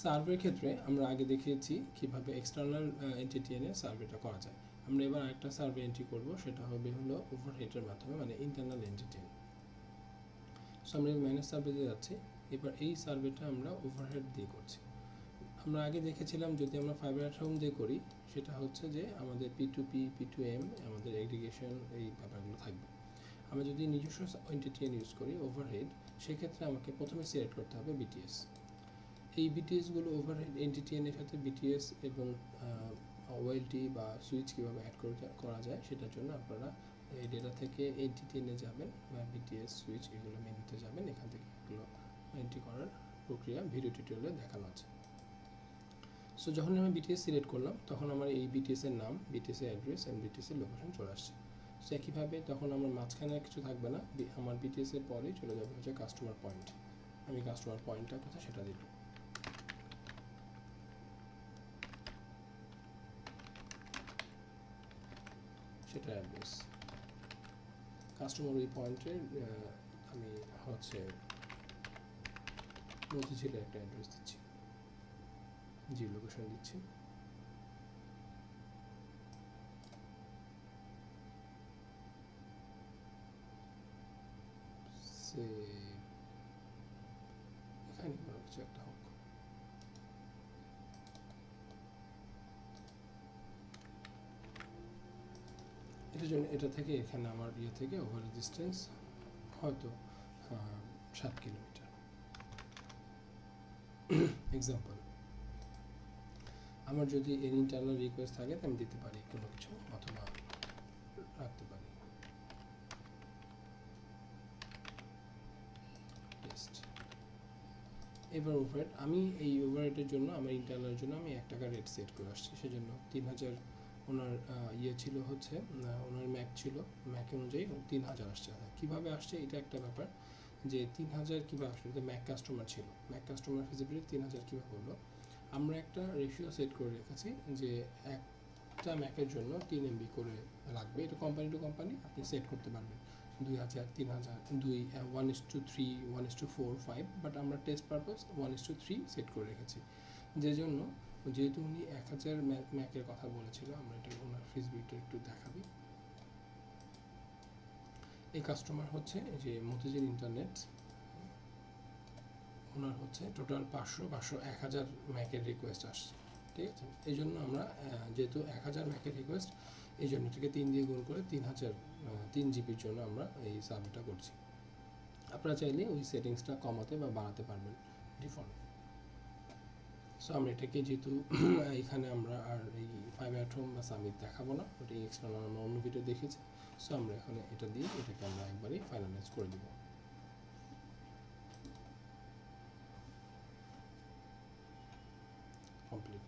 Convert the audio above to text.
সার্ভের ক্ষেত্রে আমরা আগে দেখিয়েছি কীভাবে এক্সটার্নাল এন্টিটি এনে সার্ভেটা করা যায়। আমরা এবার একটা সার্ভে এন্ট্রি করব, সেটা হবে হলো ওভারহেডের মাধ্যমে, মানে ইন্টারনাল এন্টিটি। সো আমরা ম্যানেজ সার্ভেতে যাচ্ছি। এবার এই সার্ভেটা আমরা ওভারহেড দিয়ে করছি। আমরা আগে দেখেছিলাম যদি আমরা ফাইবার অ্যাট হোম দিয়ে করি, সেটা হচ্ছে যে আমাদের P2P P2M আমাদের এগ্রিগেশন এই ব্যাপারগুলো থাকবে। আমরা যদি নিজস্ব এন্টিটি ইউজ করি ওভারহেড, সেক্ষেত্রে আমাকে প্রথমে সিলেক্ট করতে হবে বিটিএস। এই বিটিএসগুলো ওভারহেড এন্টিটিএনের সাথে বিটিএস এবং ওএলটি বা সুইচ কীভাবে অ্যাড করা যায় সেটার জন্য আপনারা এই ডেটা থেকে এন্টিটিএনে যাবেন বা বিটিএস সুইচ এগুলো মেনুতে যাবেন, এখান থেকে এগুলো এন্ট্রি করার প্রক্রিয়া ভিডিও টিউটোরিয়ালে দেখানো আছে। সো যখন আমি বিটিএস সিলেক্ট করলাম তখন আমার এই বিটিএসের নাম, বিটিএসের অ্যাড্রেস অ্যান্ড বিটিএসের লোকেশন চলে আসছে। সো একইভাবে তখন আমার মাঝখানে কিছু থাকবে না, আমার বিটিএসের পরেই চলে যাবে হচ্ছে কাস্টমার পয়েন্ট। আমি কাস্টমার পয়েন্টটা কোথায় সেটা দিল, সেটা অ্যাড্রেস। কাস্টমার ওই পয়েন্টের আমি হচ্ছে মতিঝিলের একটা অ্যাড্রেস দিচ্ছি, জি লোকেশন দিচ্ছি। এখানে কোনো কিছু একটা হোক, এটার জন্য এটা থেকে এখানে আমার ইয়ে থেকে ওভার ডিস্টেন্স হয়তো 7 কিলোমিটার এক্সাম্পল। আমার যদি এর ইন্টারনাল রিকোয়েস্ট থাকে আমি দিতে পারি কোনো কিছু, অথবা রাখতে পারি টেস্ট। এবার ওভারহেড, আমি এই ওভারহেডের জন্য আমার ইন্টারনালের জন্য আমি 1 টাকা রেট সেট করে আসছি, সেজন্য 3000 ওনার ইয়ে ছিল হচ্ছে, ওনার ম্যাক ছিল, ম্যাক অনুযায়ী 3000 আসছে। কীভাবে আসছে এটা একটা ব্যাপার, যে 3000 কীভাবে আসলে, তো ম্যাক কাস্টমার ছিল, ম্যাক কাস্টমার ফিজিবিলিটি 3000 কীভাবে হলো, আমরা একটা রেশিও সেট করে রেখেছি যে একটা ম্যাকের জন্য 3 MB করে লাগবে। এটা কোম্পানি টু কোম্পানি আপনি সেট করতে পারবেন 2000, 3000, 2, 1:3, 1:4, 5, বাট আমরা টেস্ট পারপাস 1:3 সেট করে রেখেছি। যে জন্য যেহেতু উনি 1000 ম্যাকের কথা বলেছিল, আমরা এটা ওনার ফিজিবিলিটি একটু দেখাবি। এই কাস্টমার হচ্ছে যে মতিঝিল ইন্টারনেট, ওনার হচ্ছে টোটাল 1000 ম্যাকের রিকোয়েস্ট আসছে, ঠিক আছে। এই জন্য আমরা যেহেতু 1000 ম্যাকের রিকোয়েস্ট, এই জন্য এটাকে 3 দিয়ে গুণ করে 3 জিবির জন্য আমরা এই সার্ভেটা করছি। আপনারা চাইলে ওই সেটিংসটা কমাতে বা বাড়াতে পারবেন ডিফল্ট। সো আমরা এটাকে যেহেতু এখানে আমরা আর এই ফাইবার অ্যাট হোম বা সামিট দেখাবো না, ওটা এক্সটার্নাল আমরা অন্য ভিডিও দেখেছি। সো আমরা এখানে এটা দিয়ে এটাকে আমরা একবারেই ফাইনালাইজ করে দিব, কমপ্লিট।